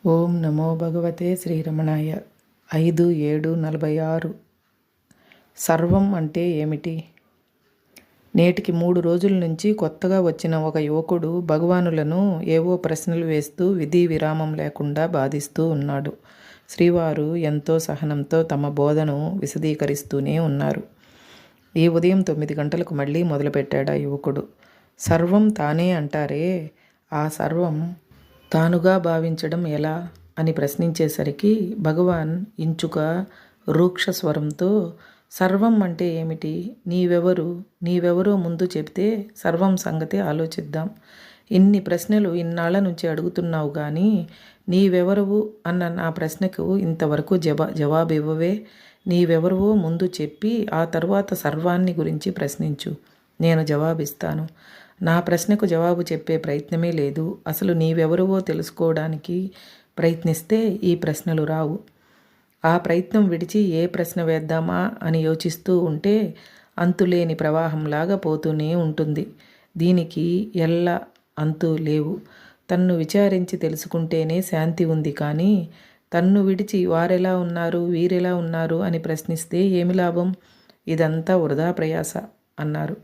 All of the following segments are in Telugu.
ఓం నమో భగవతే శ్రీరమణాయ. 5/7/46. సర్వం అంటే ఏమిటి? నేటికి 3 రోజుల నుంచి కొత్తగా వచ్చిన ఒక యువకుడు భగవానులను ఏవో ప్రశ్నలు వేస్తూ విధి విరామం లేకుండా బాధిస్తూ ఉన్నాడు. శ్రీవారు ఎంతో సహనంతో తమ బోధను విశదీకరిస్తూనే ఉన్నారు. ఈ ఉదయం 9 గంటలకు మళ్ళీ మొదలుపెట్టాడు ఆ యువకుడు. సర్వం తానే అంటారే, ఆ సర్వం తానుగా భావించడం ఎలా అని ప్రశ్నించేసరికి భగవాన్ ఇంచుక రూక్ష స్వరంతో, సర్వం అంటే ఏమిటి? నీవెవరో ముందు చెబితే సర్వం సంగతి ఆలోచిద్దాం. ఇన్ని ప్రశ్నలు ఇన్నాళ్ల నుంచి అడుగుతున్నావు కానీ నీవెవరవు అన్న నా ప్రశ్నకు ఇంతవరకు జవాబు ఇవ్వవే. నీవెవరవో ముందు చెప్పి ఆ తర్వాత సర్వాన్ని గురించి ప్రశ్నించు, నేను జవాబిస్తాను. నా ప్రశ్నకు జవాబు చెప్పే ప్రయత్నమే లేదు. అసలు నీవెవరవో తెలుసుకోవడానికి ప్రయత్నిస్తే ఈ ప్రశ్నలు రావు. ఆ ప్రయత్నం విడిచి ఏ ప్రశ్న వేద్దామా అని యోచిస్తూ ఉంటే అంతులేని ప్రవాహంలాగా పోతూనే ఉంటుంది. దీనికి ఎల్ల అంతు లేవు. తన్ను విచారించి తెలుసుకుంటేనే శాంతి ఉంది కానీ తన్ను విడిచి వారెలా ఉన్నారు, వీరెలా ఉన్నారు అని ప్రశ్నిస్తే ఏమి లాభం? ఇదంతా వృధా ప్రయాస అన్నారు.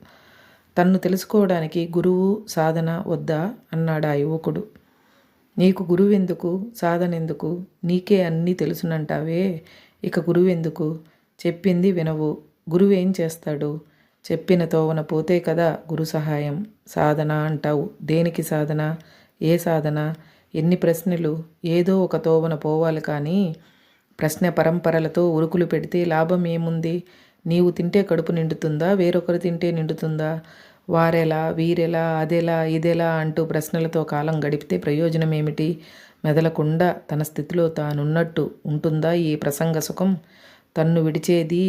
తన్ను తెలుసుకోవడానికి గురువు సాధన వద్దా అన్నాడు ఆ యువకుడు. నీకు గురువెందుకు, సాధనెందుకు? నీకే అన్నీ తెలుసునంటావే, ఇక గురువెందుకు? చెప్పింది వినవు, గురువేం చేస్తాడు? చెప్పిన తోవన పోతే కదా గురు సహాయం. సాధన అంటావు, దేనికి సాధన? ఏ సాధన? ఎన్ని ప్రశ్నలు? ఏదో ఒక తోవన పోవాలి కానీ ప్రశ్న పరంపరలతో ఉరుకులు పెడితే లాభం ఏముంది? నీవు తింటే కడుపు నిండుతుందా, వేరొకరు తింటే నిండుతుందా? వారెలా, వీరెలా, అదెలా, ఇదెలా అంటూ ప్రశ్నలతో కాలం గడిపితే ప్రయోజనం ఏమిటి? మెదలకుండా తన స్థితిలో తానున్నట్టు ఉంటుందా ఈ ప్రసంగ సుఖం? తన్ను విడిచేది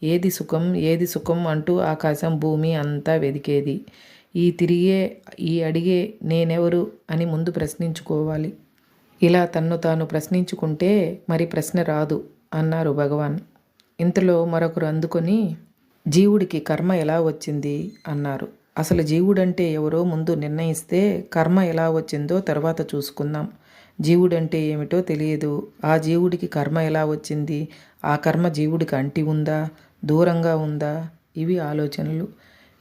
ఏది సుఖం, ఏది సుఖం అంటూ ఆకాశం భూమి అంతా వెదికేది. ఈ అడిగే నేనెవరు అని ముందు ప్రశ్నించుకోవాలి. ఇలా తన్ను తాను ప్రశ్నించుకుంటే మరి ప్రశ్న రాదు అన్నారు భగవాన్. ఇంతలో మరొకరు అందుకొని, జీవుడికి కర్మ ఎలా వచ్చింది అన్నారు. అసలు జీవుడంటే ఎవరో ముందు నిర్ణయిస్తే కర్మ ఎలా వచ్చిందో తర్వాత చూసుకుందాం. జీవుడంటే ఏమిటో తెలియదు, ఆ జీవుడికి కర్మ ఎలా వచ్చింది? ఆ కర్మ జీవుడికి అంటి ఉందా, దూరంగా ఉందా? ఇవి ఆలోచనలు.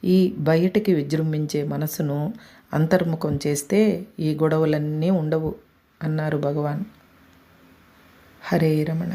ఈ బయటికి విజృంభించే మనసును అంతర్ముఖం చేస్తే ఈ గొడవలన్నీ ఉండవు అన్నారు భగవాన్. హరే రమణ.